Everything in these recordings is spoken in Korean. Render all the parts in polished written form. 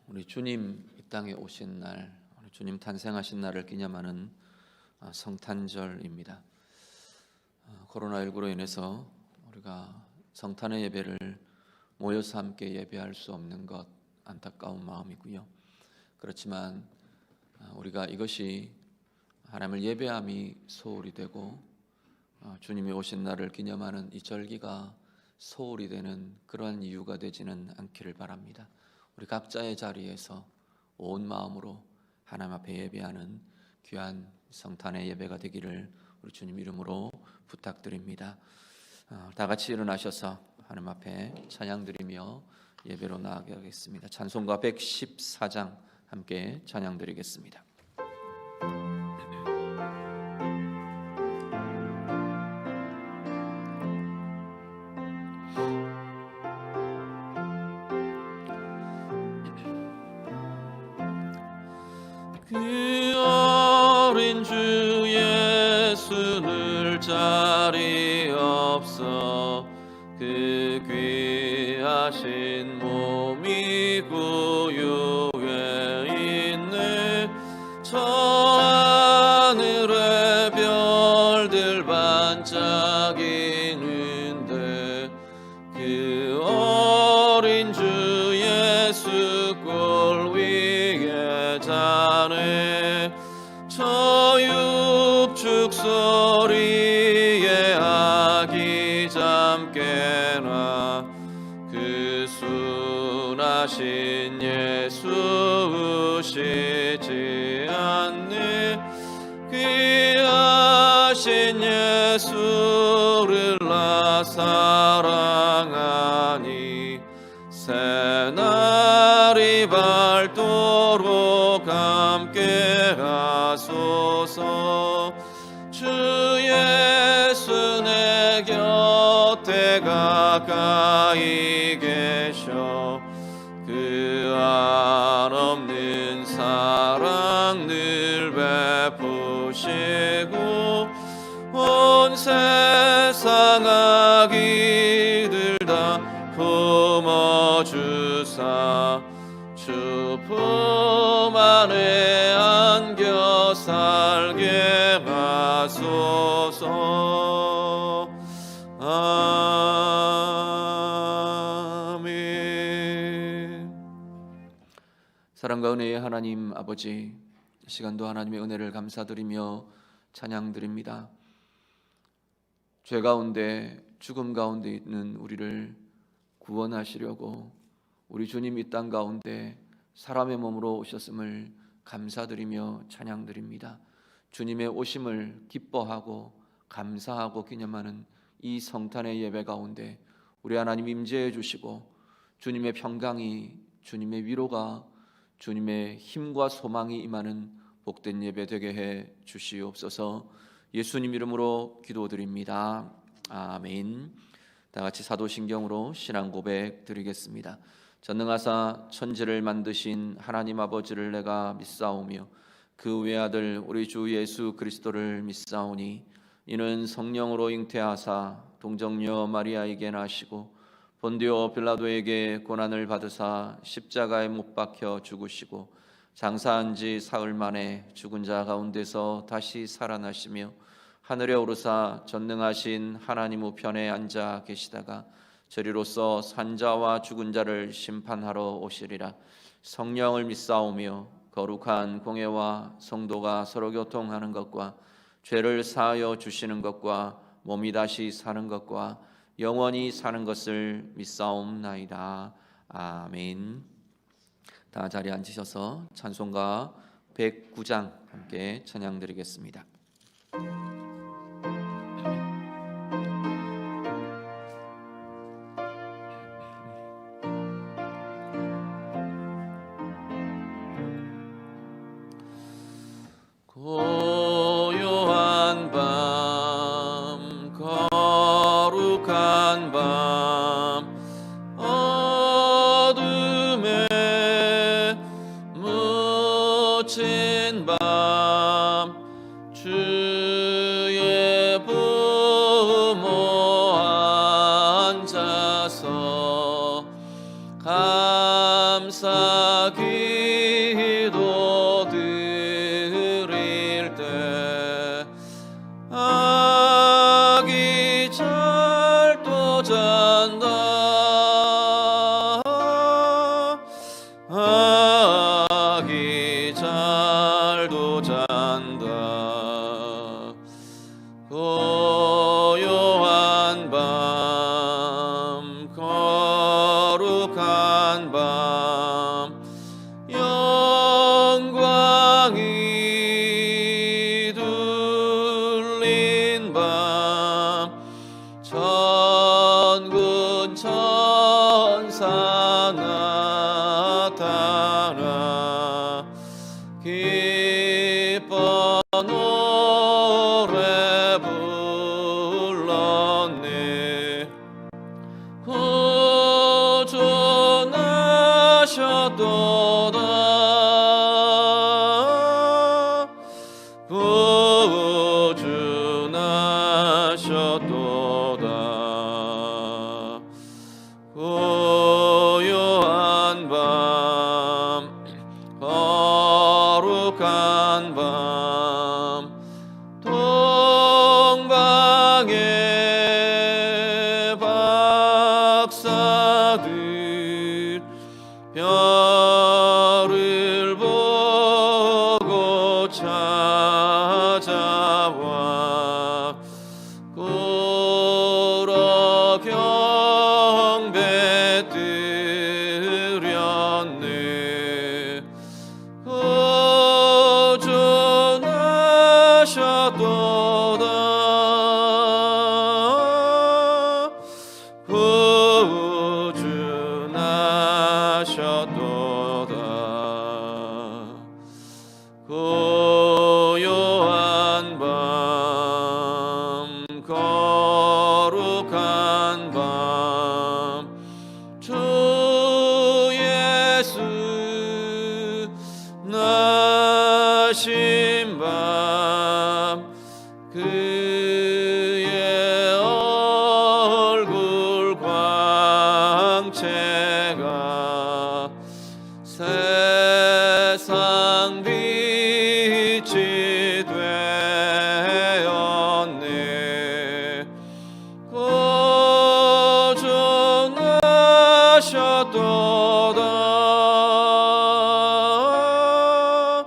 우리 주님 이 땅에 오신 날, 우리 주님 탄생하신 날을 기념하는 성탄절입니다. 코로나19로 인해서 우리가 성탄의 예배를 모여서 함께 예배할 수 없는 것 안타까운 마음이고요. 그렇지만 우리가 이것이 하나님을 예배함이 소홀히 되고 주님이 오신 날을 기념하는 이 절기가 소홀히 되는 그러한 이유가 되지는 않기를 바랍니다. 우리 각자의 자리에서 온 마음으로 하나님 앞에 예배하는 귀한 성탄의 예배가 되기를 우리 주님 이름으로 부탁드립니다. 다 같이 일어나셔서 하나님 앞에 찬양드리며 예배로 나아가겠습니다. 찬송가 114장 함께 찬양드리겠습니다. 그 어린 주 예수 늘 자리 없어 그 귀하신 몸이 구유에 있네. 저 하늘의 별들 반짝이는데 그 어린 주 예수 꼴 위에 자네. 저 육축 소리에 아기 잠깨나 그 순하신 예수 우시지 않네. 귀하신 예수를 나 사랑하니 새날이 밝도록 함께 하소서. 주 예수 내 곁에 가까이 계셔 그 한없는 사랑 늘 베푸시고 온 세상 아기들 다 품어주사 주 품 안에 안겨 살게 하소서. 아멘. 사랑과 은혜의 하나님 아버지, 이 시간도 하나님의 은혜를 감사드리며 찬양드립니다. 죄 가운데 죽음 가운데 있는 우리를 구원하시려고 우리 주님 이 땅 가운데 사람의 몸으로 오셨음을 감사드리며 찬양드립니다. 주님의 오심을 기뻐하고 감사하고 기념하는 이 성탄의 예배 가운데 우리 하나님 임재해 주시고 주님의 평강이, 주님의 위로가, 주님의 힘과 소망이 임하는 복된 예배 되게 해 주시옵소서. 예수님 이름으로 기도드립니다. 아멘. 다 같이 사도신경으로 신앙 고백 드리겠습니다. 전능하사 천지를 만드신 하나님 아버지를 내가 믿사오며 그 외아들 우리 주 예수 그리스도를 믿사오니 이는 성령으로 잉태하사 동정녀 마리아에게 나시고 본디오 빌라도에게 고난을 받으사 십자가에 못 박혀 죽으시고 장사한 지 사흘 만에 죽은 자 가운데서 다시 살아나시며 하늘에 오르사 전능하신 하나님 우편에 앉아 계시다가 저리로서 산자와 죽은 자를 심판하러 오시리라. 성령을 믿사오며 거룩한 공예와 성도가 서로 교통하는 것과 죄를 사하여 주시는 것과 몸이 다시 사는 것과 영원히 사는 것을 믿사옵나이다. 아멘. 다 자리에 앉으셔서 찬송가 109장 함께 찬양드리겠습니다. 고요한 밤 거룩한 밤 어둠에 묻힌 밤 주의 부모 앉아서 감사 기도 드릴 때 아기 잘도 잔다 아기 잘도 잔다 고요한 밤 거룩한 밤 영광이 둘린 밤 천군 천사 나타나 기뻐 노래 불렀네 구주나셨도다 구주나셨도다 고요한 밤 거룩한 밤 동방의 박사들 별을 보고 찾아와 꿇어 경배 드렸네 구주나셨도다 고요한 밤 거룩한 밤 주 예수 나신 밤 그의 얼굴 광채가 세상 빛이 되었네 구주나셨도다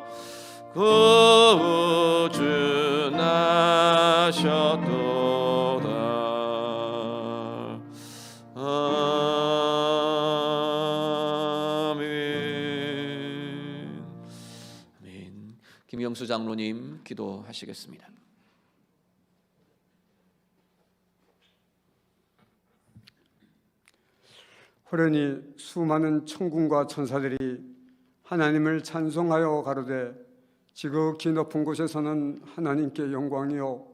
구주나셨도다 아멘. 아멘. 김영수 장로님 기도하시겠습니다. 호련히 수많은 천군과 천사들이 하나님을 찬송하여 가로되 지극히 높은 곳에서는 하나님께 영광이요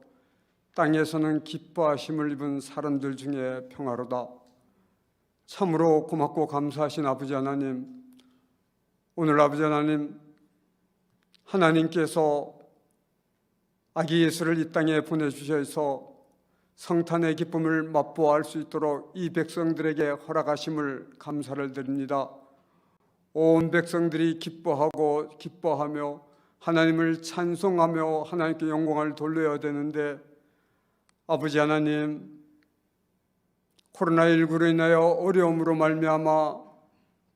땅에서는 기뻐하심을 입은 사람들 중에 평화로다. 참으로 고맙고 감사하신 아버지 하나님, 오늘 아버지 하나님, 하나님께서 아기 예수를 이 땅에 보내주셔서 성탄의 기쁨을 맛보아할 수 있도록 이 백성들에게 허락하심을 감사를 드립니다. 온 백성들이 기뻐하며 하나님을 찬송하며 하나님께 영광을 돌려야 되는데 아버지 하나님, 코로나19로 인하여 어려움으로 말미암아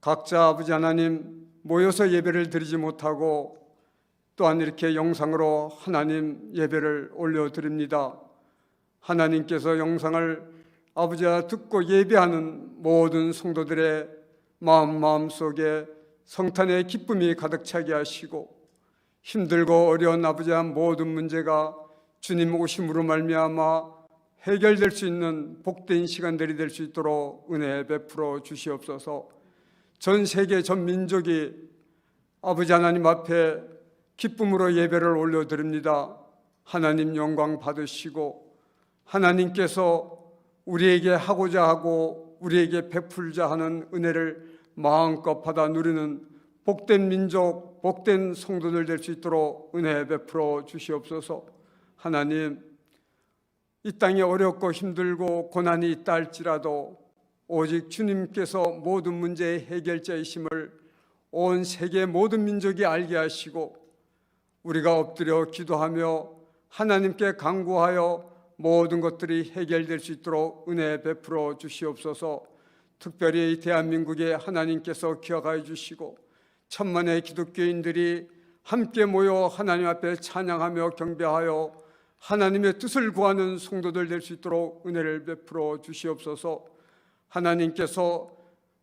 각자 아버지 하나님 모여서 예배를 드리지 못하고 또한 이렇게 영상으로 하나님 예배를 올려드립니다. 하나님께서 영상을 아버지와 듣고 예배하는 모든 성도들의 마음속에 성탄의 기쁨이 가득 차게 하시고 힘들고 어려운 아버지와 모든 문제가 주님 오심으로 말미암아 해결될 수 있는 복된 시간들이 될 수 있도록 은혜 베풀어 주시옵소서. 전 세계 전 민족이 아버지 하나님 앞에 기쁨으로 예배를 올려드립니다. 하나님 영광 받으시고 하나님께서 우리에게 하고자 하고 우리에게 베풀자 하는 은혜를 마음껏 받아 누리는 복된 민족, 복된 성도들 될 수 있도록 은혜 베풀어 주시옵소서. 하나님, 이 땅에 어렵고 힘들고 고난이 있다 할지라도 오직 주님께서 모든 문제의 해결자이심을 온 세계 모든 민족이 알게 하시고 우리가 엎드려 기도하며 하나님께 간구하여 모든 것들이 해결될 수 있도록 은혜 베풀어 주시옵소서. 특별히 대한민국에 하나님께서 기억하여 주시고 천만의 기독교인들이 함께 모여 하나님 앞에 찬양하며 경배하여 하나님의 뜻을 구하는 성도들 될 수 있도록 은혜를 베풀어 주시옵소서. 하나님께서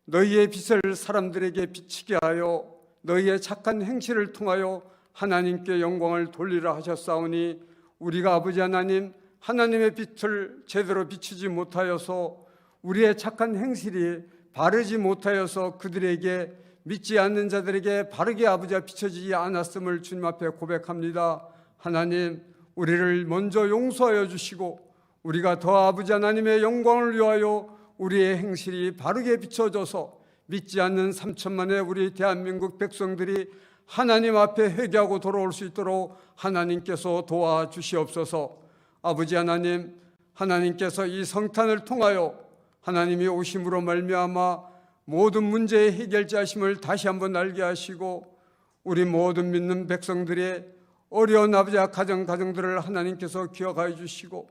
너희의 빛을 사람들에게 비치게 하여 너희의 착한 행실을 통하여 하나님께 영광을 돌리라 하셨사오니 우리가 아버지 하나님 하나님의 빛을 제대로 비추지 못하여서 우리의 착한 행실이 바르지 못하여서 그들에게 믿지 않는 자들에게 바르게 아버지가 비춰지지 않았음을 주님 앞에 고백합니다. 하나님 우리를 먼저 용서하여 주시고 우리가 더 아버지 하나님의 영광을 위하여 우리의 행실이 바르게 비춰져서 믿지 않는 3천만의 우리 대한민국 백성들이 하나님 앞에 회개하고 돌아올 수 있도록 하나님께서 도와주시옵소서. 아버지 하나님, 하나님께서 이 성탄을 통하여 하나님이 오심으로 말미암아 모든 문제의 해결자심을 다시 한번 알게 하시고 우리 모든 믿는 백성들의 어려운 아버지와 가정들을 하나님께서 기억하여 주시고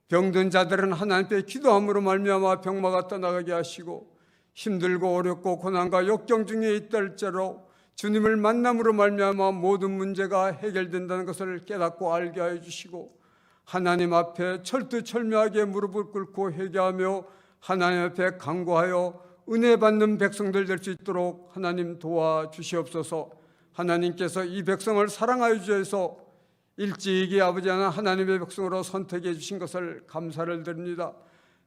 병든 자들은 하나님께 기도함으로 말미암아 병마가 떠나가게 하시고 힘들고 어렵고 고난과 역경 중에 있달지라도 주님을 만남으로 말미암아 모든 문제가 해결된다는 것을 깨닫고 알게 하여 주시고 하나님 앞에 철두철미하게 무릎을 꿇고 회개하며 하나님 앞에 간구하여 은혜 받는 백성들 될 수 있도록 하나님 도와주시옵소서. 하나님께서 이 백성을 사랑하여 주셔서 일찍이 아버지 하나님의 백성으로 선택해 주신 것을 감사를 드립니다.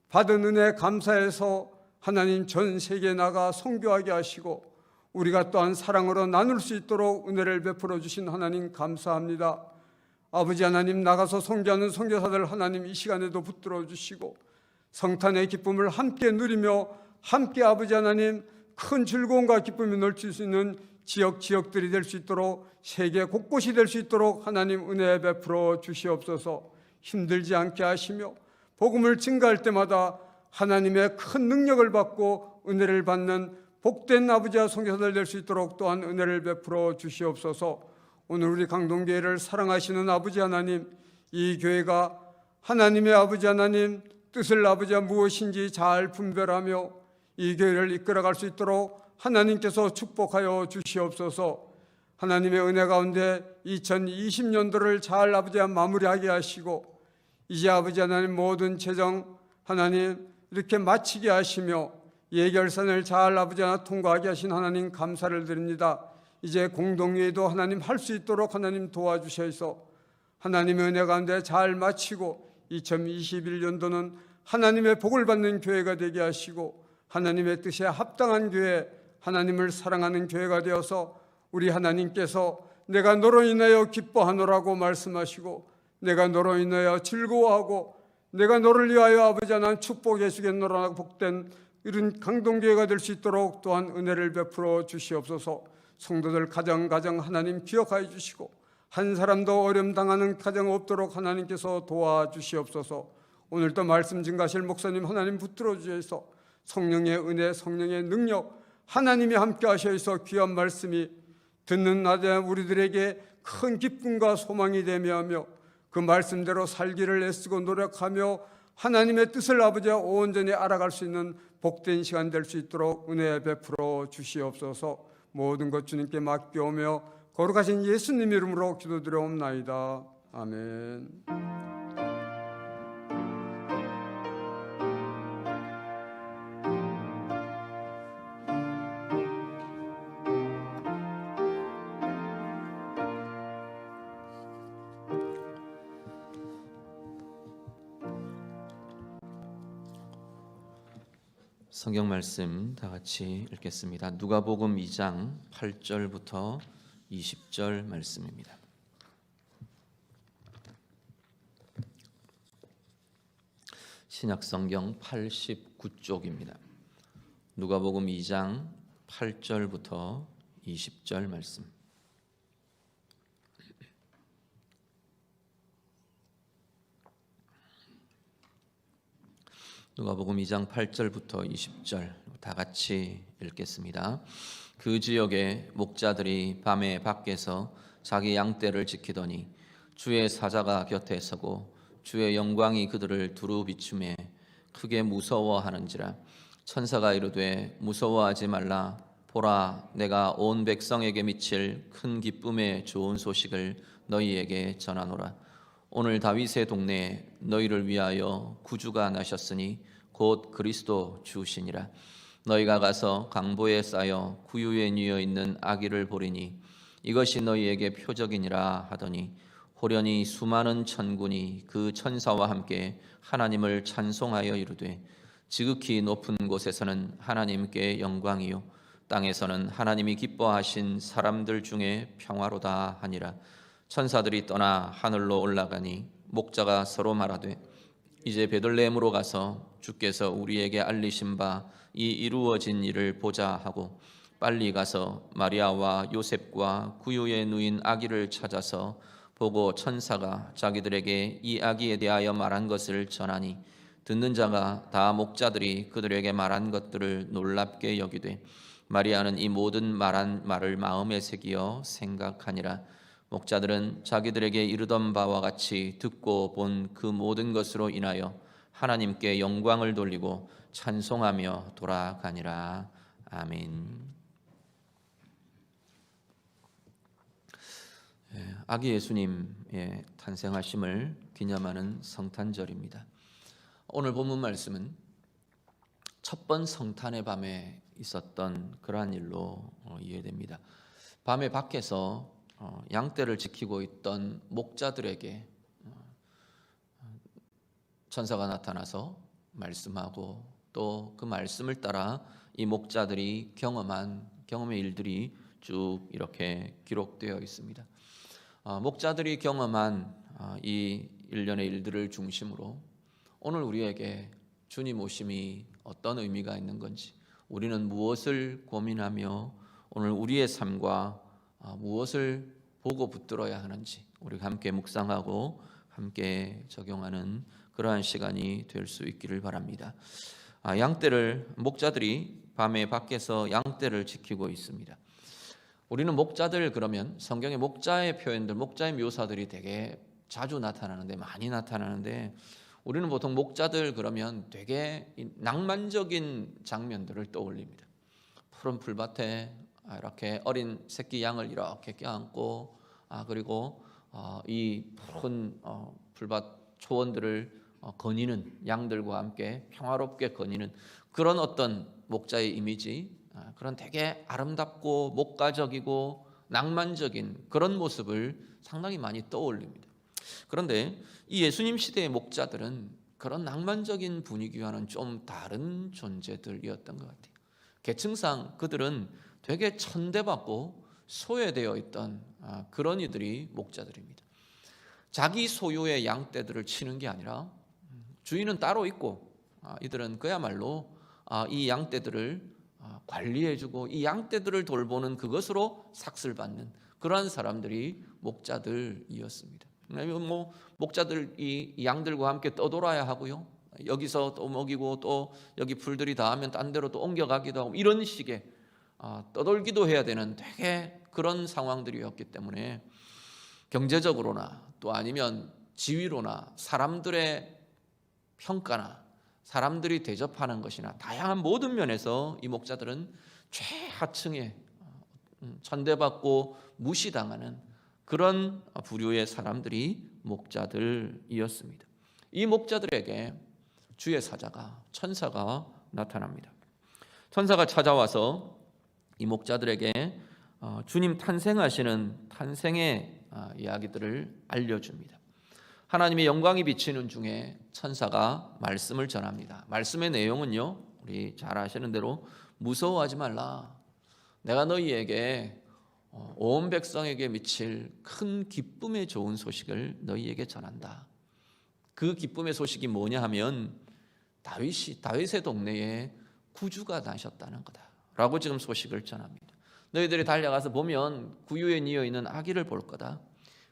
받은 은혜 감사해서 하나님 전 세계에 나가 선교하게 하시고 우리가 또한 사랑으로 나눌 수 있도록 은혜를 베풀어 주신 하나님 감사합니다. 아버지 하나님 나가서 선교하는 선교사들 하나님 이 시간에도 붙들어 주시고 성탄의 기쁨을 함께 누리며 함께 아버지 하나님 큰 즐거움과 기쁨이 넘칠 수 있는 지역들이 될 수 있도록 세계 곳곳이 될 수 있도록 하나님 은혜 베풀어 주시옵소서. 힘들지 않게 하시며 복음을 증가할 때마다 하나님의 큰 능력을 받고 은혜를 받는 복된 아버지와 선교사들 될 수 있도록 또한 은혜를 베풀어 주시옵소서. 오늘 우리 강동교회를 사랑하시는 아버지 하나님, 이 교회가 하나님의 아버지 하나님 뜻을 아버지가 무엇인지 잘 분별하며 이 교회를 이끌어갈 수 있도록 하나님께서 축복하여 주시옵소서. 하나님의 은혜 가운데 2020년도를 잘 아버지와 마무리하게 하시고 이제 아버지 하나님 모든 재정 하나님 이렇게 마치게 하시며 예결산을 잘 아버지와 통과하게 하신 하나님 감사를 드립니다. 이제 공동회의도 하나님 할 수 있도록 하나님 도와주셔서 하나님의 은혜 가운데 잘 마치고 2021년도는 하나님의 복을 받는 교회가 되게 하시고 하나님의 뜻에 합당한 교회, 하나님을 사랑하는 교회가 되어서 우리 하나님께서 내가 너로 인하여 기뻐하노라고 말씀하시고 내가 너로 인하여 즐거워하고 내가 너를 위하여 아버지 하나님 축복해 주겠노라 복된 이런 강동교회가 될 수 있도록 또한 은혜를 베풀어 주시옵소서. 성도들 가정 하나님 기억하여 주시고 한 사람도 어려움 당하는 가정 없도록 하나님께서 도와주시옵소서. 오늘도 말씀 증가하실 목사님 하나님 붙들어 주셔서 성령의 은혜, 성령의 능력 하나님이 함께 하셔서 귀한 말씀이 듣는 나대 우리들에게 큰 기쁨과 소망이 되며 하며 그 말씀대로 살기를 애쓰고 노력하며 하나님의 뜻을 아버지와 온전히 알아갈 수 있는 복된 시간 될 수 있도록 은혜 베풀어 주시옵소서. 모든 것 주님께 맡겨오며 거룩하신 예수님 이름으로 기도드려옵나이다. 아멘. 성경 말씀 다 같이 읽겠습니다. 누가복음 2장 8절부터 20절 말씀입니다. 신약성경 89쪽입니다. 누가복음 2장 8절부터 20절 말씀. 누가복음 2장 8절부터 20절 다 같이 읽겠습니다. 그 지역에 목자들이 밤에 밖에서 자기 양떼를 지키더니 주의 사자가 곁에 서고 주의 영광이 그들을 두루 비추매 크게 무서워하는지라. 천사가 이르되 무서워하지 말라. 보라, 내가 온 백성에게 미칠 큰 기쁨의 좋은 소식을 너희에게 전하노라. 오늘 다윗의 동네에 너희를 위하여 구주가 나셨으니 곧 그리스도 주시니라. 너희가 가서 강보에 쌓여 구유에 뉘어 있는 아기를 보리니 이것이 너희에게 표적이니라 하더니 호련히 수많은 천군이 그 천사와 함께 하나님을 찬송하여 이르되 지극히 높은 곳에서는 하나님께 영광이요 땅에서는 하나님이 기뻐하신 사람들 중에 평화로다 하니라. 천사들이 떠나 하늘로 올라가니 목자가 서로 말하되 이제 베들레헴으로 가서 주께서 우리에게 알리신 바 이 이루어진 일을 보자 하고 빨리 가서 마리아와 요셉과 구유에 누인 아기를 찾아서 보고 천사가 자기들에게 이 아기에 대하여 말한 것을 전하니 듣는 자가 다 목자들이 그들에게 말한 것들을 놀랍게 여기되 마리아는 이 모든 말한 말을 마음에 새기어 생각하니라. 목자들은 자기들에게 이르던 바와 같이 듣고 본 그 모든 것으로 인하여 하나님께 영광을 돌리고 찬송하며 돌아가니라. 아멘. 아기 예수님의 탄생하심을 기념하는 성탄절입니다. 오늘 본문 말씀은 첫번 성탄의 밤에 있었던 그러한 일로 이해됩니다. 밤에 밖에서 양떼를 지키고 있던 목자들에게 천사가 나타나서 말씀하고 또 그 말씀을 따라 이 목자들이 경험의 일들이 쭉 이렇게 기록되어 있습니다. 목자들이 경험한 이 일련의 일들을 중심으로 오늘 우리에게 주님 오심이 어떤 의미가 있는 건지, 우리는 무엇을 고민하며 오늘 우리의 삶과 무엇을 보고 붙들어야 하는지 우리가 함께 묵상하고 함께 적용하는 그러한 시간이 될 수 있기를 바랍니다. 목자들이 밤에 밖에서 양떼를 지키고 있습니다. 우리는 목자들 그러면 성경의 목자의 표현들, 목자의 묘사들이 되게 자주 나타나는데, 많이 나타나는데, 우리는 보통 목자들 그러면 되게 낭만적인 장면들을 떠올립니다. 푸른 풀밭에 이렇게 어린 새끼 양을 이렇게 껴안고, 그리고 이 푸른 풀밭 초원들을 거니는 양들과 함께 평화롭게 거니는 그런 어떤 목자의 이미지, 그런 되게 아름답고 목가적이고 낭만적인 그런 모습을 상당히 많이 떠올립니다. 그런데 이 예수님 시대의 목자들은 그런 낭만적인 분위기와는 좀 다른 존재들이었던 것 같아요. 계층상 그들은 되게 천대받고 소외되어 있던 그런 이들이 목자들입니다. 자기 소유의 양떼들을 치는 게 아니라 주인은 따로 있고, 이들은 그야말로 이 양떼들을 관리해주고 이 양떼들을 돌보는 그것으로 삭슬 받는 그러한 사람들이 목자들이었습니다. 목자들이 양들과 함께 떠돌아야 하고요, 여기서 또 먹이고 또 여기 풀들이 닿으면 딴 데로 또 옮겨가기도 하고 이런 식의 떠돌기도 해야 되는 되게 그런 상황들이었기 때문에 경제적으로나 또 아니면 지위로나 사람들의 평가나 사람들이 대접하는 것이나 다양한 모든 면에서 이 목자들은 최하층에 천대받고 무시당하는 그런 부류의 사람들이 목자들이었습니다. 이 목자들에게 주의 사자가, 천사가 나타납니다. 천사가 찾아와서 이 목자들에게 주님 탄생하시는 탄생의 이야기들을 알려줍니다. 하나님의 영광이 비치는 중에 천사가 말씀을 전합니다. 말씀의 내용은요, 우리 잘 아시는 대로 무서워하지 말라. 내가 너희에게 온 백성에게 미칠 큰 기쁨의 좋은 소식을 너희에게 전한다. 그 기쁨의 소식이 뭐냐 하면 다윗의 동네에 구주가 나셨다는 거다 라고 지금 소식을 전합니다. 너희들이 달려가서 보면 구유에 뉘어 있는 아기를 볼 거다.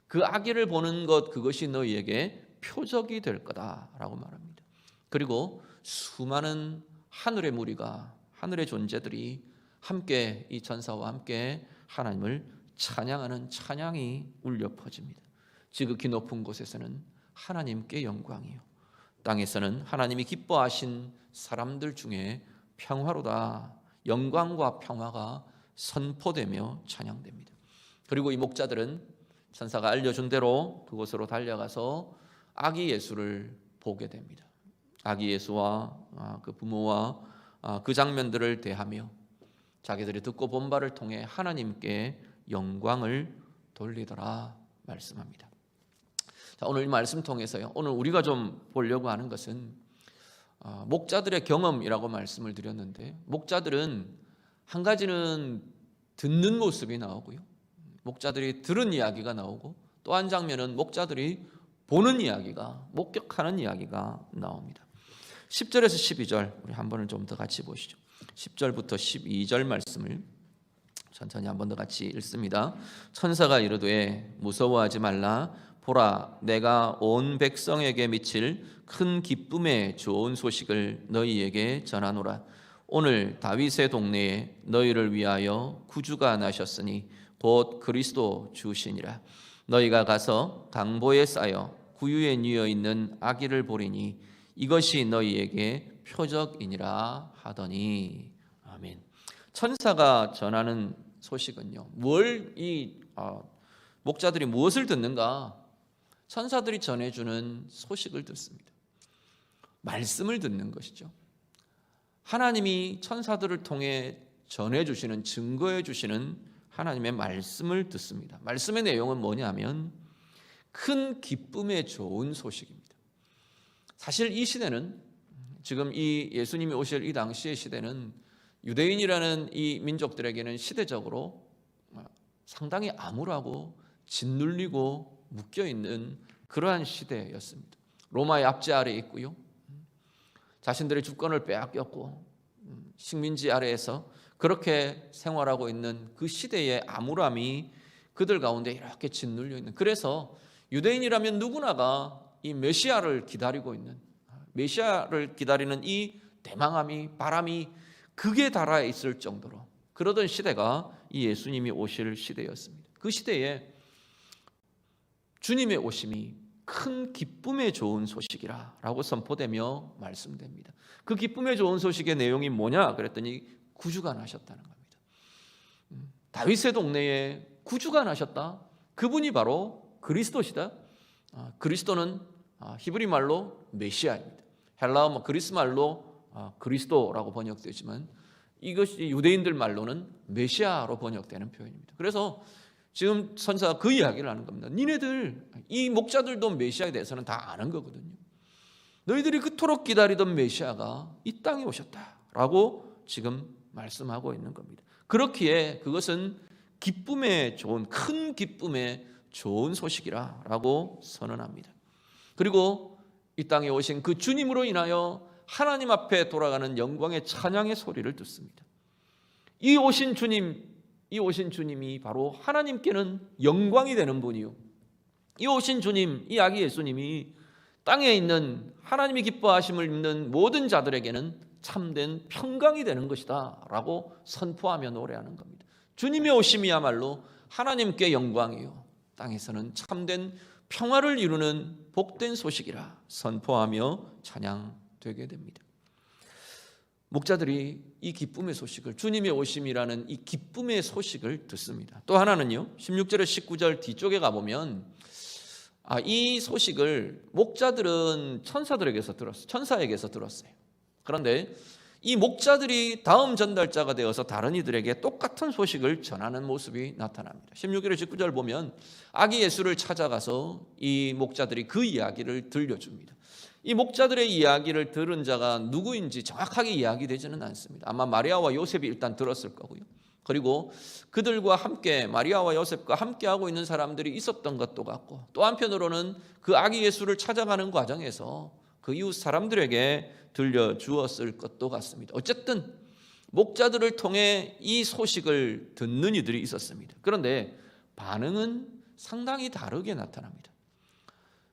그 아기를 보는 것, 그것이 너희에게 표적이 될 거다라고 말합니다. 그리고 수많은 하늘의 무리가, 하늘의 존재들이 함께 이 천사와 함께 하나님을 찬양하는 찬양이 울려 퍼집니다. 지극히 높은 곳에서는 하나님께 영광이요, 땅에서는 하나님이 기뻐하신 사람들 중에 평화로다, 영광과 평화가 선포되며 찬양됩니다. 그리고 이 목자들은 천사가 알려준 대로 그곳으로 달려가서 아기 예수를 보게 됩니다. 아기 예수와 그 부모와 그 장면들을 대하며 자기들이 듣고 본 바를 통해 하나님께 영광을 돌리더라 말씀합니다. 자, 오늘 이 말씀 통해서요, 오늘 우리가 좀 보려고 하는 것은 목자들의 경험이라고 말씀을 드렸는데, 목자들은 한 가지는 듣는 모습이 나오고요, 목자들이 들은 이야기가 나오고, 또 한 장면은 목자들이 보는 이야기가, 목격하는 이야기가 나옵니다. 10절에서 12절 우리 한 번을 좀 더 같이 보시죠. 10절부터 12절 말씀을 천천히 한 번 더 같이 읽습니다. 천사가 이르되 무서워하지 말라. 보라, 내가 온 백성에게 미칠 큰 기쁨의 좋은 소식을 너희에게 전하노라. 오늘 다윗의 동네에 너희를 위하여 구주가 나셨으니 곧 그리스도 주시니라. 너희가 가서 강보에 쌓여 구유에 뉘어 있는 아기를 보리니 이것이 너희에게 표적이니라 하더니. 아멘. 천사가 전하는 소식은요, 목자들이 무엇을 듣는가? 천사들이 전해주는 소식을 듣습니다. 말씀을 듣는 것이죠. 하나님이 천사들을 통해 전해주시는, 증거해주시는 하나님의 말씀을 듣습니다. 말씀의 내용은 뭐냐면 큰 기쁨의 좋은 소식입니다. 사실 이 시대는, 지금 이 예수님이 오실 이 당시의 시대는 유대인이라는 이 민족들에게는 시대적으로 상당히 암울하고 짓눌리고 묶여있는 그러한 시대였습니다. 로마의 압제 아래에 있고요, 자신들의 주권을 빼앗겼고 식민지 아래에서 그렇게 생활하고 있는 그 시대의 암울함이 그들 가운데 이렇게 짓눌려 있는, 그래서 유대인이라면 누구나가 이 메시아를 기다리고 있는, 메시아를 기다리는 이 대망함이, 바람이 극에 달아 있을 정도로 그러던 시대가 이 예수님이 오실 시대였습니다. 그 시대에 주님의 오심이 큰 기쁨의 좋은 소식이라고 선포되며 말씀됩니다. 그 기쁨의 좋은 소식의 내용이 뭐냐 그랬더니 구주가 나셨다는 겁니다. 다윗의 동네에 구주가 나셨다. 그분이 바로 그리스도시다. 그리스도는 히브리 말로 메시아입니다. 헬라어 그리스 말로 그리스도라고 번역되지만 이것이 유대인들 말로는 메시아로 번역되는 표현입니다. 그래서 지금 선사가 그 이야기를 하는 겁니다. 니네들, 이 목자들도 메시아에 대해서는 다 아는 거거든요. 너희들이 그토록 기다리던 메시아가 이 땅에 오셨다라고 지금 말씀하고 있는 겁니다. 그렇기에 그것은 기쁨의 좋은, 큰 기쁨의 좋은 소식이라고 선언합니다. 그리고 이 땅에 오신 그 주님으로 인하여 하나님 앞에 돌아가는 영광의 찬양의 소리를 듣습니다. 이 오신 주님이 바로 하나님께는 영광이 되는 분이요, 이 오신 주님, 이 아기 예수님이 땅에 있는 하나님이 기뻐하심을 입는 모든 자들에게는 참된 평강이 되는 것이다 라고 선포하며 노래하는 겁니다. 주님의 오심이야말로 하나님께 영광이요, 땅에서는 참된 평화를 이루는 복된 소식이라 선포하며 찬양되게 됩니다. 목자들이 이 기쁨의 소식을, 주님의 오심이라는 이 기쁨의 소식을 듣습니다. 또 하나는요, 16절에 19절 뒤쪽에 가보면 이 소식을 목자들은 천사들에게서 들었어요. 천사에게서 들었어요. 그런데 이 목자들이 다음 전달자가 되어서 다른 이들에게 똑같은 소식을 전하는 모습이 나타납니다. 16절에 19절 보면 아기 예수를 찾아가서 이 목자들이 그 이야기를 들려줍니다. 이 목자들의 이야기를 들은 자가 누구인지 정확하게 이야기되지는 않습니다. 아마 마리아와 요셉이 일단 들었을 거고요. 그리고 그들과 함께, 마리아와 요셉과 함께하고 있는 사람들이 있었던 것도 같고, 또 한편으로는 그 아기 예수를 찾아가는 과정에서 그 이웃 사람들에게 들려주었을 것도 같습니다. 어쨌든 목자들을 통해 이 소식을 듣는 이들이 있었습니다. 그런데 반응은 상당히 다르게 나타납니다.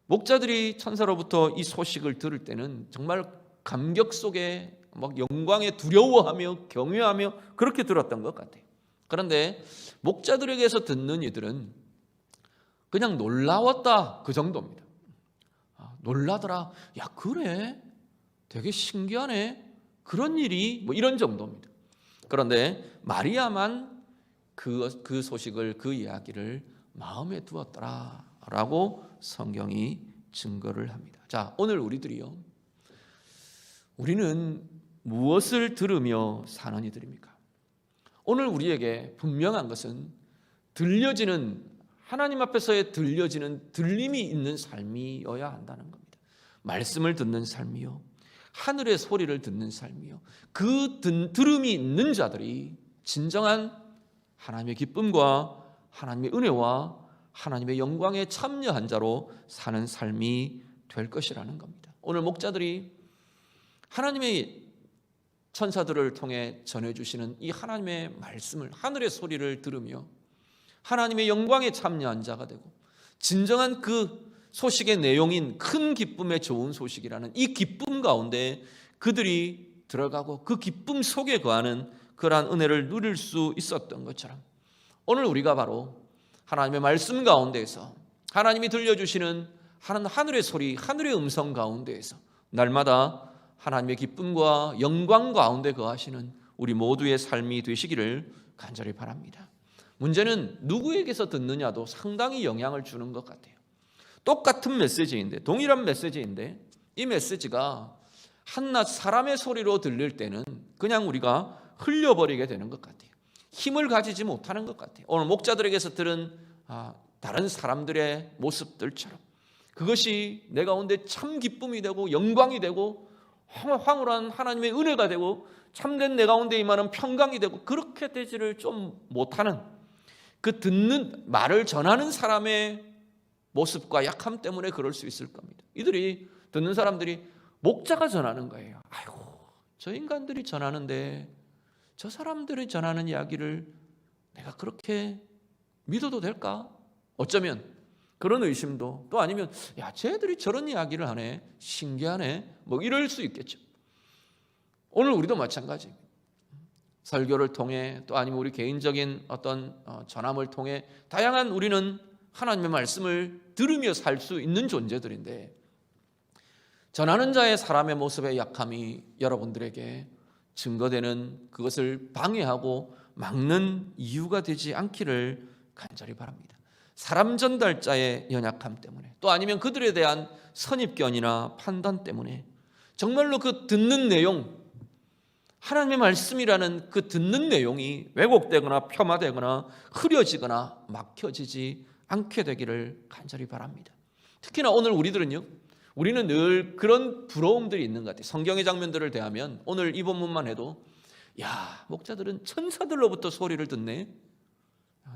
목자들이 천사로부터 이 소식을 들을 때는 정말 감격 속에 막 영광에 두려워하며 경외하며 그렇게 들었던 것 같아요. 그런데 목자들에게서 듣는 이들은 그냥 놀라웠다 그 정도입니다. 놀라더라. 야, 그래? 되게 신기하네. 그런 일이 뭐 이런 정도입니다. 그런데 마리아만 그 소식을, 그 이야기를 마음에 두었더라라고 성경이 증거를 합니다. 자, 오늘 우리들이요, 우리는 무엇을 들으며 사는 이들입니까? 오늘 우리에게 분명한 것은 들려지는, 하나님 앞에서의 들려지는 들림이 있는 삶이어야 한다는 겁니다. 말씀을 듣는 삶이요, 하늘의 소리를 듣는 삶이요, 그 들음이 있는 자들이 진정한 하나님의 기쁨과 하나님의 은혜와 하나님의 영광에 참여한 자로 사는 삶이 될 것이라는 겁니다. 오늘 목자들이 하나님의 천사들을 통해 전해주시는 이 하나님의 말씀을, 하늘의 소리를 들으며 하나님의 영광에 참여한 자가 되고, 진정한 그 소식의 내용인 큰 기쁨의 좋은 소식이라는 이 기쁨 가운데 그들이 들어가고 그 기쁨 속에 거하는 그러한 은혜를 누릴 수 있었던 것처럼, 오늘 우리가 바로 하나님의 말씀 가운데에서 하나님이 들려주시는 하늘의 소리, 하늘의 음성 가운데에서 날마다 하나님의 기쁨과 영광 가운데 거하시는 우리 모두의 삶이 되시기를 간절히 바랍니다. 문제는 누구에게서 듣느냐도 상당히 영향을 주는 것 같아요. 똑같은 메시지인데, 동일한 메시지인데, 이 메시지가 한낱 사람의 소리로 들릴 때는 그냥 우리가 흘려버리게 되는 것 같아요. 힘을 가지지 못하는 것 같아요. 오늘 목자들에게서 들은 다른 사람들의 모습들처럼 그것이 내 가운데 참 기쁨이 되고 영광이 되고 황홀한 하나님의 은혜가 되고 참된 내 가운데 임하는 평강이 되고, 그렇게 되지를 좀 못하는, 그 듣는 말을 전하는 사람의 모습과 약함 때문에 그럴 수 있을 겁니다. 이들이, 듣는 사람들이 목자가 전하는 거예요. 아이고, 저 인간들이 전하는데 저 사람들이 전하는 이야기를 내가 그렇게 믿어도 될까? 어쩌면 그런 의심도, 또 아니면 야, 쟤들이 저런 이야기를 하네, 신기하네, 뭐 이럴 수 있겠죠. 오늘 우리도 마찬가지. 설교를 통해, 또 아니면 우리 개인적인 어떤 전함을 통해 다양한 우리는 하나님의 말씀을 들으며 살 수 있는 존재들인데, 전하는 자의 사람의 모습의 약함이 여러분들에게 증거되는, 그것을 방해하고 막는 이유가 되지 않기를 간절히 바랍니다. 사람 전달자의 연약함 때문에, 또 아니면 그들에 대한 선입견이나 판단 때문에 정말로 그 듣는 내용, 하나님의 말씀이라는 그 듣는 내용이 왜곡되거나 폄하되거나 흐려지거나 막혀지지 않게 되기를 간절히 바랍니다. 특히나 오늘 우리들은요, 우리는 늘 그런 부러움들이 있는 것 같아요. 성경의 장면들을 대하면 오늘 이 본문만 해도, 야, 목자들은 천사들로부터 소리를 듣네,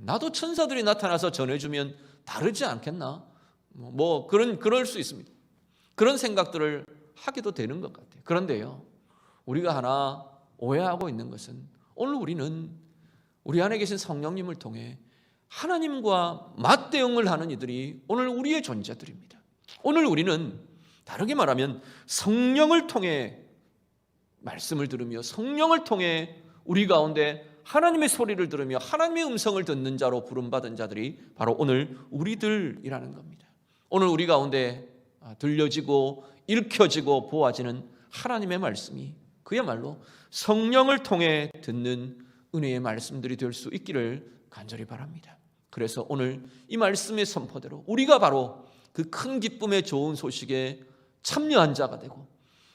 나도 천사들이 나타나서 전해주면 다르지 않겠나, 뭐 그럴 수 있습니다. 그런 생각들을 하게도 되는 것 같아요. 그런데요, 우리가 하나 오해하고 있는 것은, 오늘 우리는 우리 안에 계신 성령님을 통해 하나님과 맞대응을 하는 이들이 오늘 우리의 존재들입니다. 오늘 우리는 다르게 말하면 성령을 통해 말씀을 들으며, 성령을 통해 우리 가운데 하나님의 소리를 들으며 하나님의 음성을 듣는 자로 부름받은 자들이 바로 오늘 우리들이라는 겁니다. 오늘 우리 가운데 들려지고 읽혀지고 보아지는 하나님의 말씀이 그야말로 성령을 통해 듣는 은혜의 말씀들이 될 수 있기를 간절히 바랍니다. 그래서 오늘 이 말씀의 선포대로 우리가 바로 그 큰 기쁨의 좋은 소식에 참여한 자가 되고,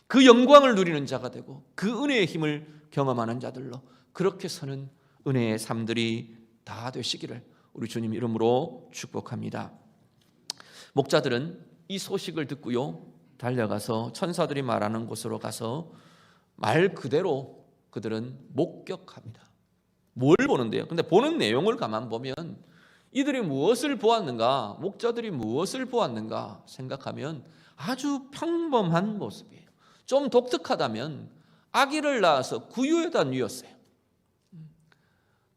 그 영광을 누리는 자가 되고, 그 은혜의 힘을 경험하는 자들로 그렇게 서는 은혜의 삶들이 다 되시기를 우리 주님 이름으로 축복합니다. 목자들은 이 소식을 듣고요, 달려가서 천사들이 말하는 곳으로 가서 말 그대로 그들은 목격합니다. 뭘 보는데요? 근데 보는 내용을 가만 보면 이들이 무엇을 보았는가, 목자들이 무엇을 보았는가 생각하면 아주 평범한 모습이에요. 좀 독특하다면 아기를 낳아서 구유에다 누웠어요.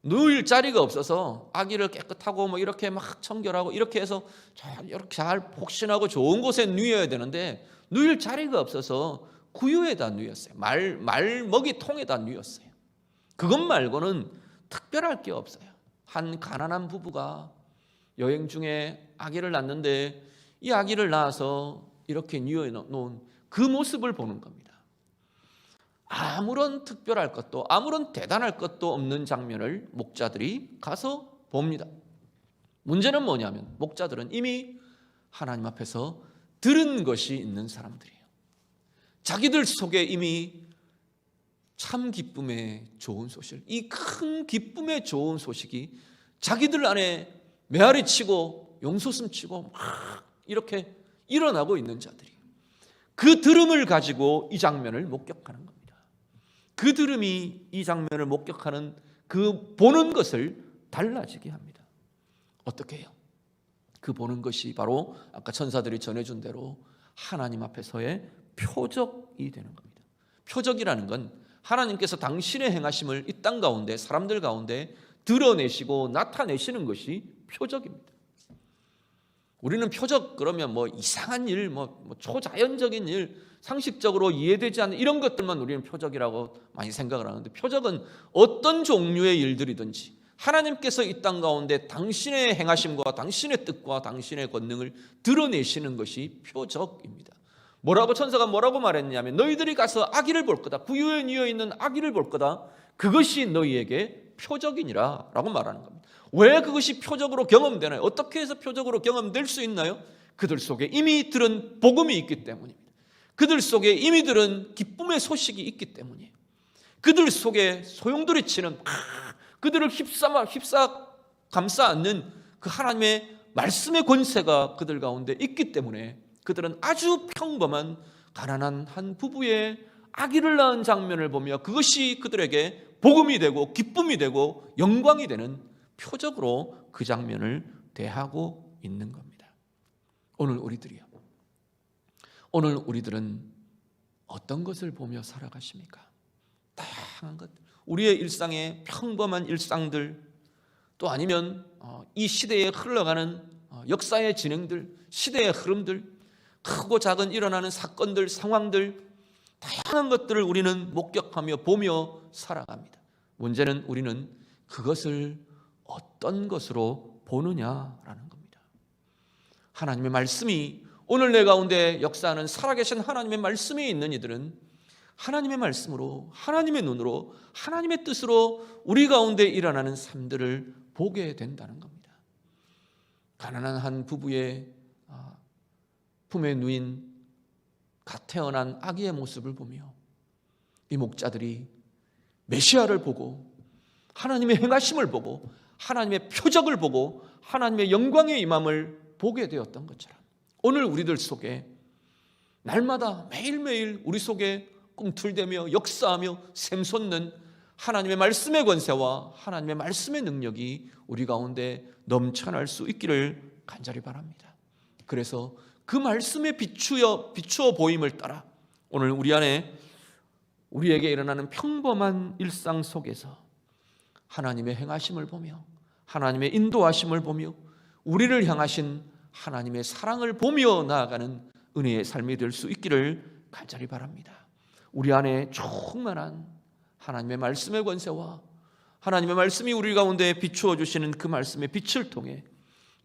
누울 자리가 없어서 아기를 깨끗하고 뭐 이렇게 막 청결하고 이렇게 해서 이렇게 잘 복신하고 좋은 곳에 누워야 되는데 누울 자리가 없어서 구유에다 누였어요. 말먹이통에다 누였어요. 그것 말고는 특별할 게 없어요. 한 가난한 부부가 여행 중에 아기를 낳는데 이 아기를 낳아서 이렇게 누여 놓은 그 모습을 보는 겁니다. 아무런 특별할 것도 아무런 대단할 것도 없는 장면을 목자들이 가서 봅니다. 문제는 뭐냐면 목자들은 이미 하나님 앞에서 들은 것이 있는 사람들이에요. 자기들 속에 이미 참 기쁨의 좋은 소식, 이 큰 기쁨의 좋은 소식이 자기들 안에 메아리 치고 용솟음 치고 막 이렇게 일어나고 있는 자들이, 그 들음을 가지고 이 장면을 목격하는 겁니다. 그 들음이 이 장면을 목격하는 그 보는 것을 달라지게 합니다. 어떻게 해요? 그 보는 것이 바로 아까 천사들이 전해준 대로 하나님 앞에서의 표적이 되는 겁니다. 표적이라는 건 하나님께서 당신의 행하심을 이 땅 가운데 사람들 가운데 드러내시고 나타내시는 것이 표적입니다. 우리는 표적 그러면 뭐 이상한 일, 뭐 초자연적인 일, 상식적으로 이해되지 않는 이런 것들만 우리는 표적이라고 많이 생각을 하는데, 표적은 어떤 종류의 일들이든지 하나님께서 이 땅 가운데 당신의 행하심과 당신의 뜻과 당신의 권능을 드러내시는 것이 표적입니다. 천사가 뭐라고 말했냐면 너희들이 가서 아기를 볼 거다. 구유에 누워 있는 아기를 볼 거다. 그것이 너희에게 표적이니라 라고 말하는 겁니다. 왜 그것이 표적으로 경험되나요? 어떻게 해서 표적으로 경험될 수 있나요? 그들 속에 이미 들은 복음이 있기 때문입니다. 그들 속에 이미 들은 기쁨의 소식이 있기 때문이에요. 그들 속에 소용돌이 치는 그들을 감싸 안는 그 하나님의 말씀의 권세가 그들 가운데 있기 때문에 그들은 아주 평범한 가난한 한 부부의 아기를 낳은 장면을 보며 그것이 그들에게 복음이 되고 기쁨이 되고 영광이 되는 표적으로 그 장면을 대하고 있는 겁니다. 오늘 우리들은 어떤 것을 보며 살아가십니까? 다양한 것, 우리의 일상의 평범한 일상들, 또 아니면 이 시대에 흘러가는 역사의 진행들, 시대의 흐름들, 크고 작은 일어나는 사건들, 상황들, 다양한 것들을 우리는 목격하며 보며 살아갑니다. 문제는 우리는 그것을 어떤 것으로 보느냐라는 겁니다. 하나님의 말씀이 오늘 내 가운데 역사하는 살아계신 하나님의 말씀이 있는 이들은 하나님의 말씀으로, 하나님의 눈으로, 하나님의 뜻으로 우리 가운데 일어나는 삶들을 보게 된다는 겁니다. 가난한 한 부부의 품에 누인 갓 태어난 아기의 모습을 보며 이 목자들이 메시아를 보고 하나님의 행하심을 보고 하나님의 표적을 보고 하나님의 영광의 임함을 보게 되었던 것처럼 오늘 우리들 속에 날마다 매일매일 우리 속에 꿈틀대며 역사하며 샘솟는 하나님의 말씀의 권세와 하나님의 말씀의 능력이 우리 가운데 넘쳐날 수 있기를 간절히 바랍니다. 그래서 그 말씀에 비추어 보임을 따라 오늘 우리 안에 우리에게 일어나는 평범한 일상 속에서 하나님의 행하심을 보며 하나님의 인도하심을 보며 우리를 향하신 하나님의 사랑을 보며 나아가는 은혜의 삶이 될 수 있기를 간절히 바랍니다. 우리 안에 충만한 하나님의 말씀의 권세와 하나님의 말씀이 우리 가운데 비추어 주시는 그 말씀의 빛을 통해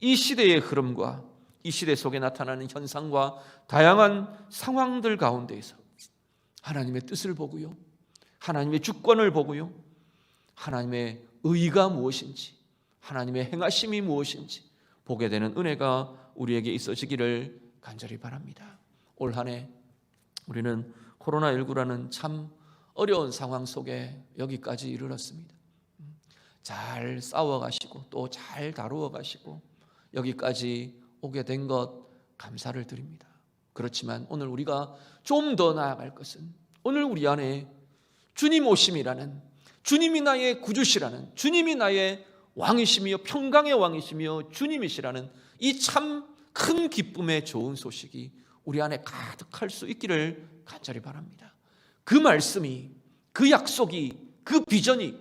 이 시대의 흐름과 이 시대 속에 나타나는 현상과 다양한 상황들 가운데에서 하나님의 뜻을 보고요, 하나님의 주권을 보고요, 하나님의 의가 무엇인지, 하나님의 행하심이 무엇인지 보게 되는 은혜가 우리에게 있어지기를 간절히 바랍니다. 올 한 해 우리는 코로나19라는 참 어려운 상황 속에 여기까지 이르렀습니다. 잘 싸워가시고 또 잘 다루어가시고 여기까지 오게 된 것 감사를 드립니다. 그렇지만 오늘 우리가 좀 더 나아갈 것은 오늘 우리 안에 주님 오심이라는, 주님이 나의 구주시라는, 주님이 나의 왕이시며 평강의 왕이시며 주님이시라는 이 참 큰 기쁨의 좋은 소식이 우리 안에 가득할 수 있기를 간절히 바랍니다. 그 말씀이, 그 약속이, 그 비전이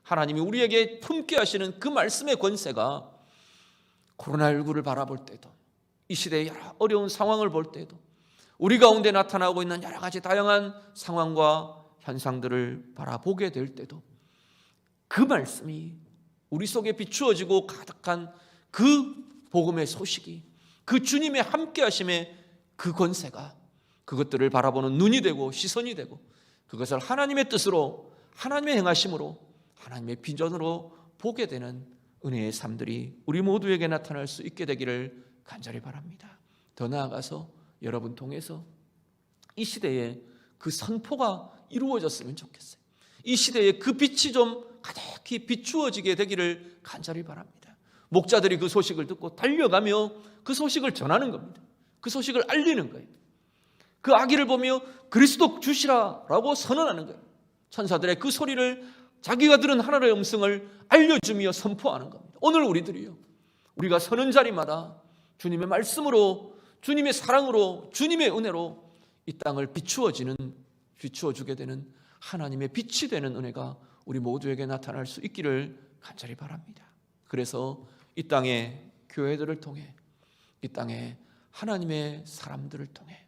하나님이 우리에게 품게 하시는 그 말씀의 권세가 코로나19를 바라볼 때도 이 시대의 여러 어려운 상황을 볼 때도 우리 가운데 나타나고 있는 여러 가지 다양한 상황과 현상들을 바라보게 될 때도 그 말씀이 우리 속에 비추어지고 가득한 그 복음의 소식이, 그 주님의 함께하심의 그 권세가 그것들을 바라보는 눈이 되고 시선이 되고 그것을 하나님의 뜻으로, 하나님의 행하심으로, 하나님의 비전으로 보게 되는 은혜의 삶들이 우리 모두에게 나타날 수 있게 되기를 간절히 바랍니다. 더 나아가서 여러분 통해서 이 시대에 그 선포가 이루어졌으면 좋겠어요. 이 시대에 그 빛이 좀 가득히 비추어지게 되기를 간절히 바랍니다. 목자들이 그 소식을 듣고 달려가며 그 소식을 전하는 겁니다. 그 소식을 알리는 거예요. 그 아기를 보며 그리스도 주시라라고 선언하는 거예요. 천사들의 그 소리를 자기가 들은 하나님의 음성을 알려주며 선포하는 겁니다. 오늘 우리들이요, 우리가 서는 자리마다 주님의 말씀으로, 주님의 사랑으로, 주님의 은혜로 이 땅을 비추어주게 되는 하나님의 빛이 되는 은혜가 우리 모두에게 나타날 수 있기를 간절히 바랍니다. 그래서 이 땅의 교회들을 통해, 이 땅의 하나님의 사람들을 통해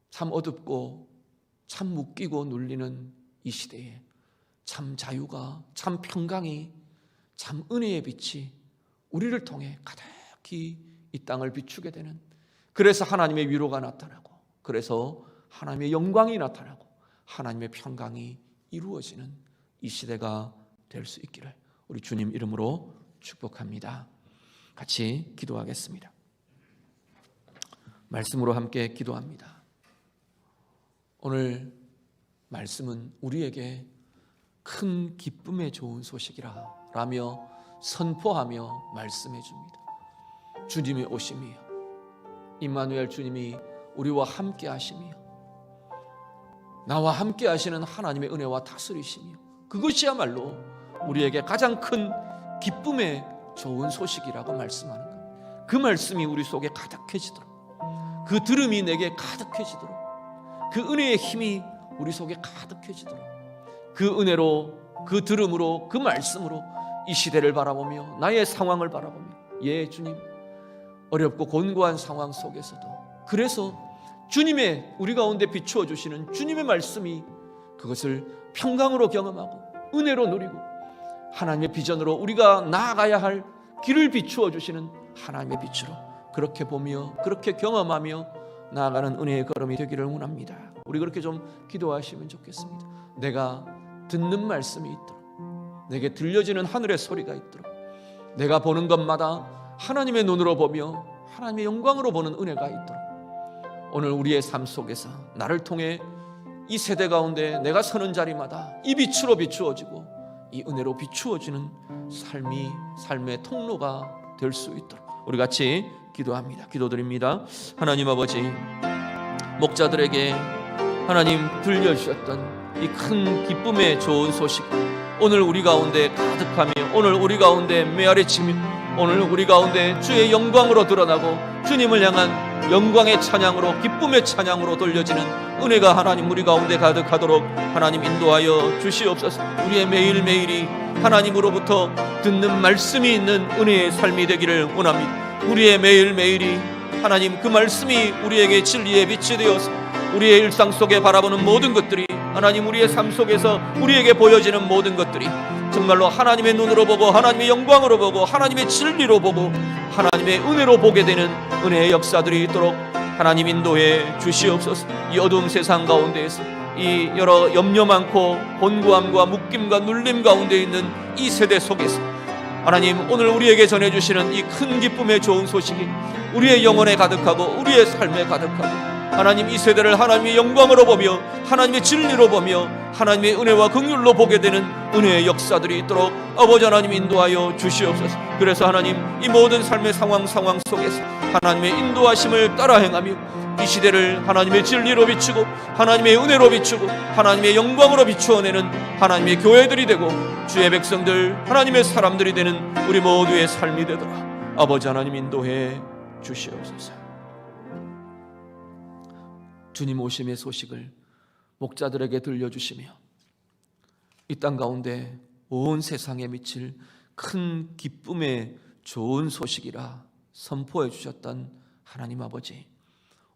참 어둡고 참 묶이고 눌리는 이 시대에 참 자유가, 참 평강이, 참 은혜의 빛이 우리를 통해 가득히 이 땅을 비추게 되는, 그래서 하나님의 위로가 나타나고, 그래서 하나님의 영광이 나타나고 하나님의 평강이 이루어지는 이 시대가 될 수 있기를 우리 주님 이름으로 축복합니다. 같이 기도하겠습니다. 말씀으로 함께 기도합니다. 오늘 말씀은 우리에게 큰 기쁨의 좋은 소식이라 라며 선포하며 말씀해 줍니다. 주님의 오심이요, 임마누엘 주님이 우리와 함께 하심이요, 나와 함께 하시는 하나님의 은혜와 다스리심이요, 그것이야말로 우리에게 가장 큰 기쁨의 좋은 소식이라고 말씀하는 겁니다. 그 말씀이 우리 속에 가득해지도록, 그 들음이 내게 가득해지도록, 그 은혜의 힘이 우리 속에 가득해지도록, 그 은혜로, 그 들음으로, 그 말씀으로 이 시대를 바라보며 나의 상황을 바라보며, 예 주님, 어렵고 곤고한 상황 속에서도 그래서 주님의, 우리 가운데 비추어 주시는 주님의 말씀이 그것을 평강으로 경험하고 은혜로 누리고 하나님의 비전으로 우리가 나아가야 할 길을 비추어 주시는 하나님의 빛으로 그렇게 보며 그렇게 경험하며 나아가는 은혜의 걸음이 되기를 원합니다. 우리 그렇게 좀 기도하시면 좋겠습니다. 내가 듣는 말씀이 있도록, 내게 들려지는 하늘의 소리가 있도록, 내가 보는 것마다 하나님의 눈으로 보며 하나님의 영광으로 보는 은혜가 있도록, 오늘 우리의 삶 속에서 나를 통해 이 세대 가운데 내가 서는 자리마다 이 빛으로 비추어지고 이 은혜로 비추어지는 삶의 통로가 될 수 있도록 우리 같이 기도합니다. 기도드립니다. 하나님 아버지, 목자들에게 하나님 들려주셨던 이 큰 기쁨의 좋은 소식, 오늘 우리 가운데 가득하며, 오늘 우리 가운데 메아리치며, 오늘 우리 가운데 주의 영광으로 드러나고 주님을 향한 영광의 찬양으로, 기쁨의 찬양으로 돌려지는 은혜가 하나님 우리 가운데 가득하도록 하나님 인도하여 주시옵소서. 우리의 매일매일이 하나님으로부터 듣는 말씀이 있는 은혜의 삶이 되기를 원합니다. 우리의 매일매일이 하나님 그 말씀이 우리에게 진리의 빛이 되어서 우리의 일상 속에 바라보는 모든 것들이, 하나님 우리의 삶 속에서 우리에게 보여지는 모든 것들이 정말로 하나님의 눈으로 보고 하나님의 영광으로 보고 하나님의 진리로 보고 하나님의 은혜로 보게 되는 은혜의 역사들이 있도록 하나님 인도해 주시옵소서. 이 어두운 세상 가운데에서 이 여러 염려 많고 곤고함과 묶임과 눌림 가운데 있는 이 세대 속에서 하나님 오늘 우리에게 전해주시는 이 큰 기쁨의 좋은 소식이 우리의 영혼에 가득하고 우리의 삶에 가득하고, 하나님 이 세대를 하나님의 영광으로 보며 하나님의 진리로 보며 하나님의 은혜와 긍휼로 보게 되는 은혜의 역사들이 있도록 아버지 하나님 인도하여 주시옵소서. 그래서 하나님 이 모든 삶의 상황 속에서 하나님의 인도하심을 따라 행하며 이 시대를 하나님의 진리로 비추고 하나님의 은혜로 비추고 하나님의 영광으로 비추어내는 하나님의 교회들이 되고 주의 백성들, 하나님의 사람들이 되는 우리 모두의 삶이 되도록 아버지 하나님 인도해 주시옵소서. 주님 오심의 소식을 목자들에게 들려주시며 이 땅 가운데 온 세상에 미칠 큰 기쁨의 좋은 소식이라 선포해 주셨던 하나님 아버지,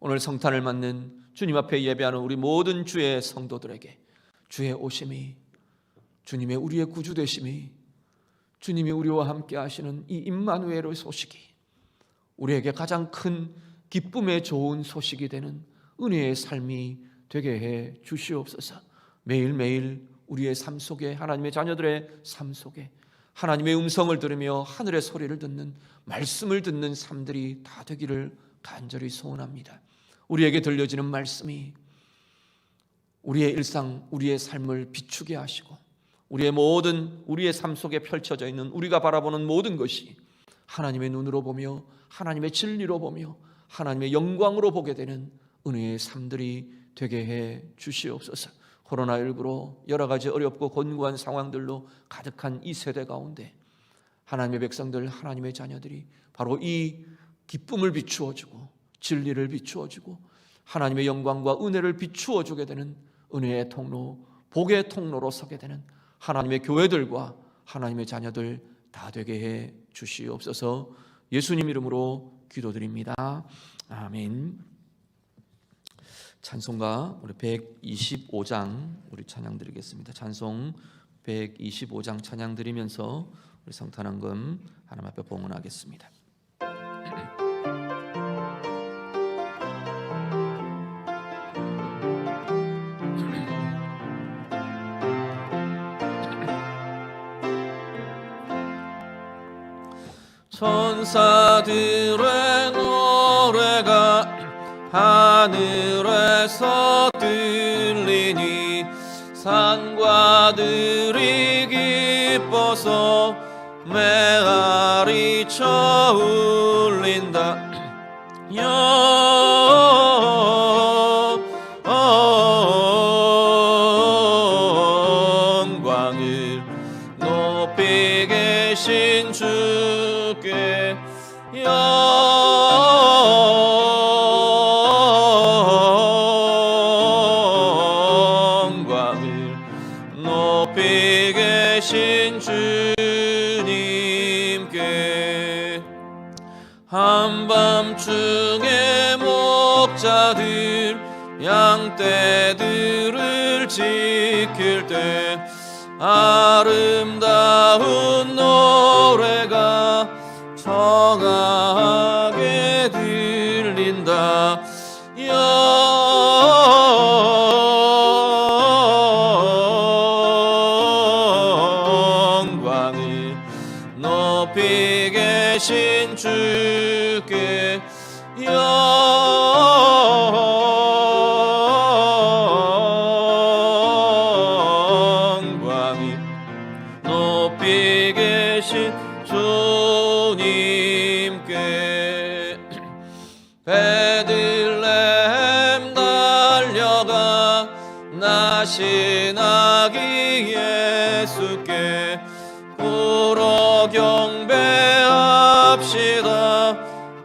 오늘 성탄을 맞는 주님 앞에 예배하는 우리 모든 주의 성도들에게 주의 오심이, 주님의 우리의 구주 되심이, 주님이 우리와 함께 하시는 이 임마누엘의 소식이 우리에게 가장 큰 기쁨의 좋은 소식이 되는 은혜의 삶이 되게 해 주시옵소서. 매일매일 우리의 삶 속에, 하나님의 자녀들의 삶 속에 하나님의 음성을 들으며 하늘의 소리를 듣는, 말씀을 듣는 삶들이 다 되기를 간절히 소원합니다. 우리에게 들려지는 말씀이 우리의 일상, 우리의 삶을 비추게 하시고 우리의 삶 속에 펼쳐져 있는 우리가 바라보는 모든 것이 하나님의 눈으로 보며 하나님의 진리로 보며 하나님의 영광으로 보게 되는 은혜의 삶들이 되게 해 주시옵소서. 코로나19로 여러 가지 어렵고 곤고한 상황들로 가득한 이 세대 가운데 하나님의 백성들, 하나님의 자녀들이 바로 이 기쁨을 비추어주고 진리를 비추어주고 하나님의 영광과 은혜를 비추어주게 되는 은혜의 통로, 복의 통로로 서게 되는 하나님의 교회들과 하나님의 자녀들 다 되게 해 주시옵소서. 예수님 이름으로 기도드립니다. 아멘. 찬송가 우리 125장 우리 찬양 드리겠습니다. 찬송 125장 찬양 드리면서 우리 성탄한금 하나님 앞에 봉헌하겠습니다. 천사들의 노래가 하늘에서 들리니 산과들이 기뻐서 메아리 쳐 울린다. 영광을 높이 계신 주께 영광을 높이 계신 주님께 한밤중에 목자들 양떼들을 지킬 때 아름다운 노래가 청하게 들린다. 영광을 높이 계신 주께 영광을 높이 계신 주님께 베들레헴 달려가 나신 아기 예수께 부러 경배합시다.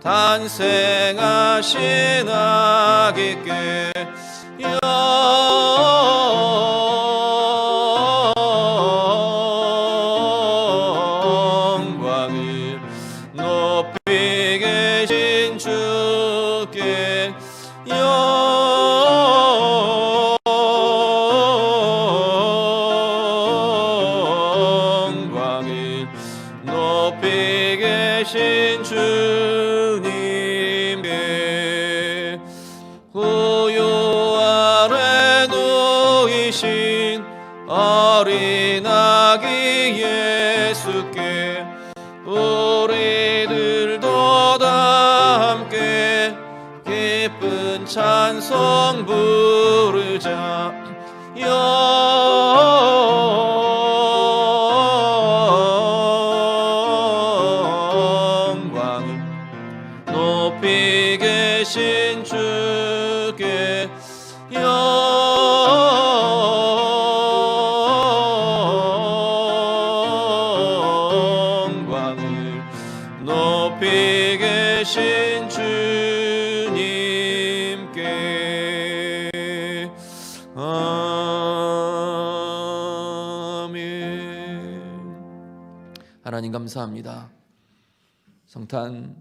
탄생하신 아기께 영광을 높이 계신 주께 영광을 높이 계신 주님께 구유 아래 누이신 어린 아기 예수께 우리들도 다 함께 기쁜 찬송 부르자. 영광을 높이 계신 주께 영광을 높이 계신 주님께 아멘. 하나님 감사합니다. 성탄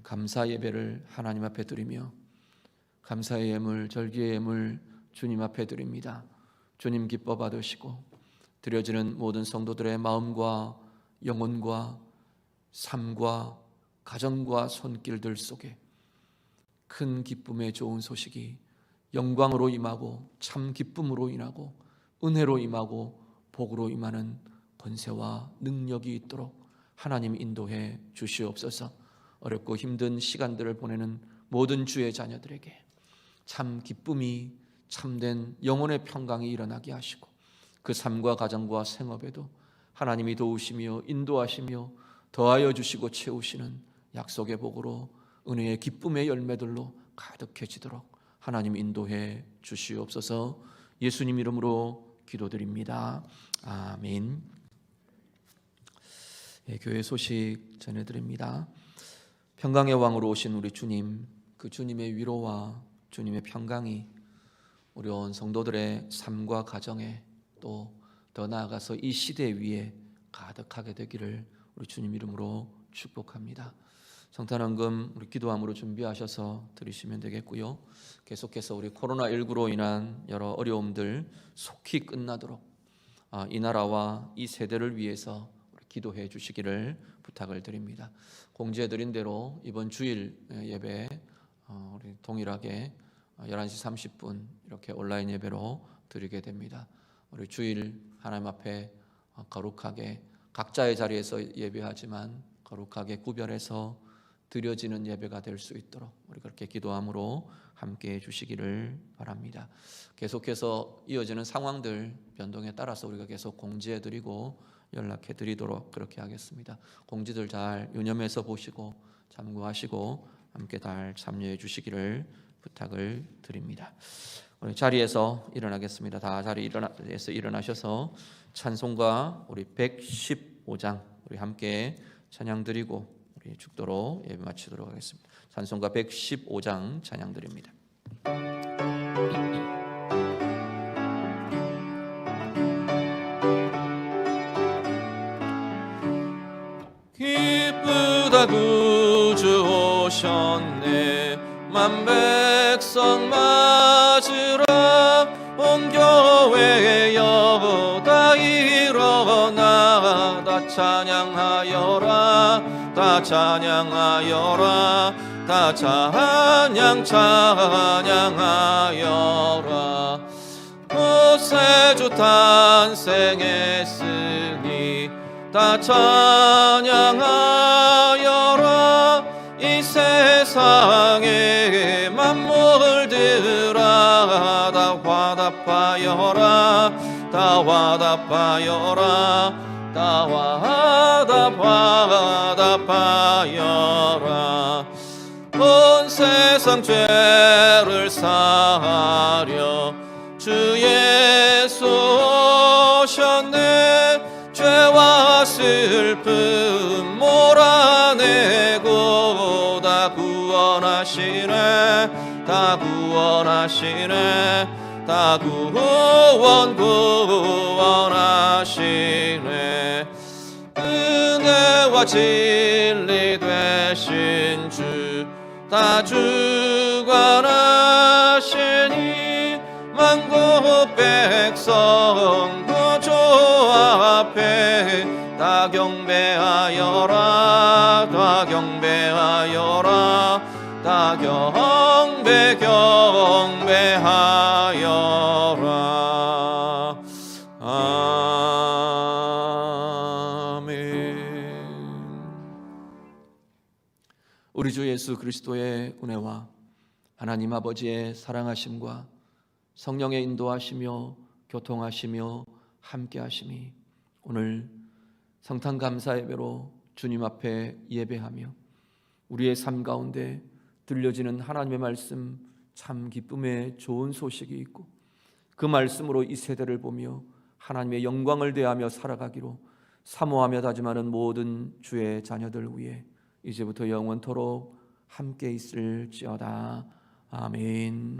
감사 예배를 하나님 앞에 드리며 감사의 예물, 절기의 예물 주님 앞에 드립니다. 주님 기뻐 받으시고 드려지는 모든 성도들의 마음과 영혼과 삶과 가정과 손길들 속에 큰 기쁨의 좋은 소식이 영광으로 임하고 참 기쁨으로 인하고 은혜로 임하고 복으로 임하는 권세와 능력이 있도록 하나님 인도해 주시옵소서. 어렵고 힘든 시간들을 보내는 모든 주의 자녀들에게 참 기쁨이 참된 영혼의 평강이 일어나게 하시고 그 삶과 가정과 생업에도 하나님이 도우시며 인도하시며 더하여 주시고 채우시는 약속의 복으로 은혜의 기쁨의 열매들로 가득해지도록 하나님 인도해 주시옵소서. 예수님 이름으로 기도드립니다. 아멘. 교회 소식 전해드립니다. 평강의 왕으로 오신 우리 주님, 그 주님의 위로와 주님의 평강이 우리 온 성도들의 삶과 가정에 또 더 나아가서 이 시대 위에 가득하게 되기를 우리 주님 이름으로 축복합니다. 성탄헌금 우리 기도함으로 준비하셔서 드리시면 되겠고요. 계속해서 우리 코로나19로 인한 여러 어려움들 속히 끝나도록 이 나라와 이 세대를 위해서 기도해 주시기를 부탁을 드립니다. 공지해 드린 대로 이번 주일 예배 우리 동일하게 11시 30분 이렇게 온라인 예배로 드리게 됩니다. 우리 주일 하나님 앞에 거룩하게 각자의 자리에서 예배하지만 거룩하게 구별해서 드려지는 예배가 될 수 있도록 우리 그렇게 기도함으로 함께해 주시기를 바랍니다. 계속해서 이어지는 상황들 변동에 따라서 우리가 계속 공지해 드리고 연락해 드리도록 그렇게 하겠습니다. 공지들 잘 유념해서 보시고 참고하시고 함께 잘 참여해 주시기를 부탁을 드립니다. 우리 자리에서 일어나겠습니다. 다 자리에서 일어나셔서 찬송가 우리 115장 우리 함께 찬양 드리고 우리 죽도록 예배 마치도록 하겠습니다. 찬송가 115장 찬양 드립니다. 기쁘다 구주 오셨네 만백성 맞으라 온 교회여 다 일어나 다 찬양하여라 다 찬양하여라 다 찬양하여라 구세주 탄생했으니 다 찬양하여라 이 세상의 만물들아 다 화답하여라 다 화답하여라 다 화답하여라 온 세상 죄를 사하려 주 예수 오셨네 죄와 슬픔 몰아내고 다 구원하시네 다 구원하시네 다 구원하시네 은혜와 진리 되신 주 다 주관하시니 만국 백성 구주 앞에 다 경배하여라 다 경배하여라 다 경배하여라 아멘. 우리 주 예수 그리스도의 은혜와 하나님 아버지의 사랑하심과 성령의 인도하시며 교통하시며 함께하심이 오늘 성탄 감사 예배로 주님 앞에 예배하며 우리의 삶 가운데 들려지는 하나님의 말씀 참 기쁨의 좋은 소식이 있고 그 말씀으로 이 세대를 보며 하나님의 영광을 대하며 살아가기로 사모하며 다짐하는 모든 주의 자녀들 위해 이제부터 영원토록 함께 있을지어다. 아멘.